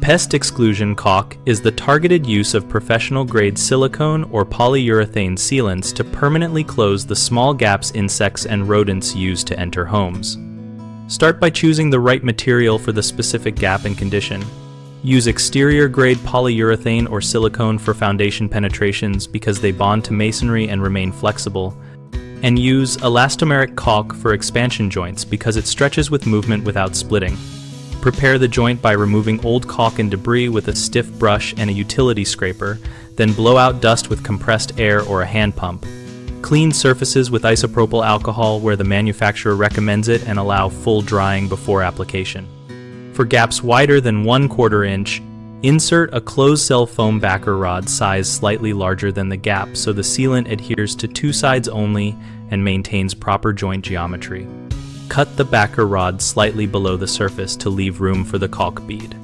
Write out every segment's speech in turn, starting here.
Pest exclusion caulk is the targeted use of professional-grade silicone or polyurethane sealants to permanently close the small gaps insects and rodents use to enter homes. Start by choosing the right material for the specific gap and condition. Use exterior-grade polyurethane or silicone for foundation penetrations because they bond to masonry and remain flexible. And use elastomeric caulk for expansion joints because it stretches with movement without splitting. Prepare the joint by removing old caulk and debris with a stiff brush and a utility scraper, then blow out dust with compressed air or a hand pump. Clean surfaces with isopropyl alcohol where the manufacturer recommends it and allow full drying before application. For gaps wider than 1/4 inch, insert a closed-cell foam backer rod size slightly larger than the gap so the sealant adheres to two sides only and maintains proper joint geometry. Cut the backer rod slightly below the surface to leave room for the caulk bead.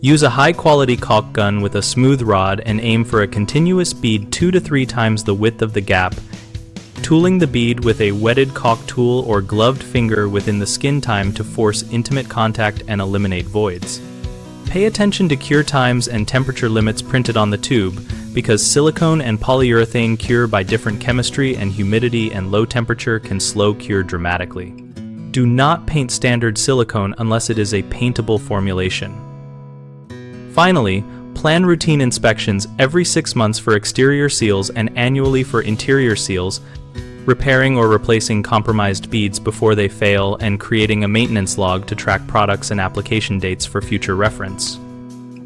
Use a high-quality caulk gun with a smooth rod and aim for a continuous bead 2 to 3 times the width of the gap, tooling the bead with a wetted caulk tool or gloved finger within the skin time to force intimate contact and eliminate voids. Pay attention to cure times and temperature limits printed on the tube, because silicone and polyurethane cure by different chemistry, and humidity and low temperature can slow cure dramatically. Do not paint standard silicone unless it is a paintable formulation. Finally, plan routine inspections every 6 months for exterior seals and annually for interior seals, repairing or replacing compromised beads before they fail, and creating a maintenance log to track products and application dates for future reference.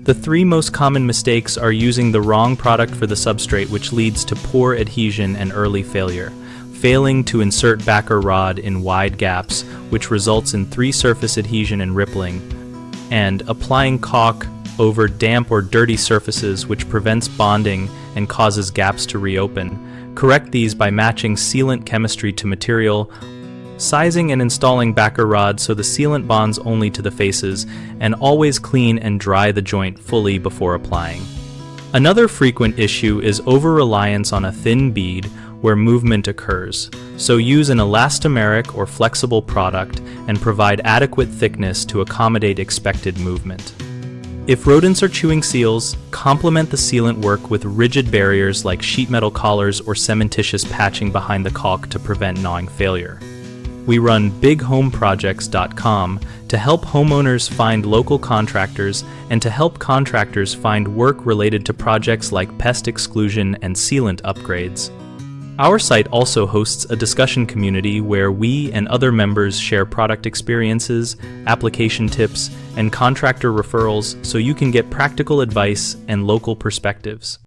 The 3 most common mistakes are using the wrong product for the substrate, which leads to poor adhesion and early failure, failing to insert backer rod in wide gaps, which results in 3 surface adhesion and rippling, and applying caulk over damp or dirty surfaces, which prevents bonding and causes gaps to reopen. Correct these by matching sealant chemistry to material, sizing and installing backer rods so the sealant bonds only to the faces, and always clean and dry the joint fully before applying. Another frequent issue is over-reliance on a thin bead where movement occurs, so use an elastomeric or flexible product and provide adequate thickness to accommodate expected movement. If rodents are chewing seals, complement the sealant work with rigid barriers like sheet metal collars or cementitious patching behind the caulk to prevent gnawing failure. We run bighomeprojects.com to help homeowners find local contractors and to help contractors find work related to projects like pest exclusion and sealant upgrades. Our site also hosts a discussion community where we and other members share product experiences, application tips, and contractor referrals so you can get practical advice and local perspectives.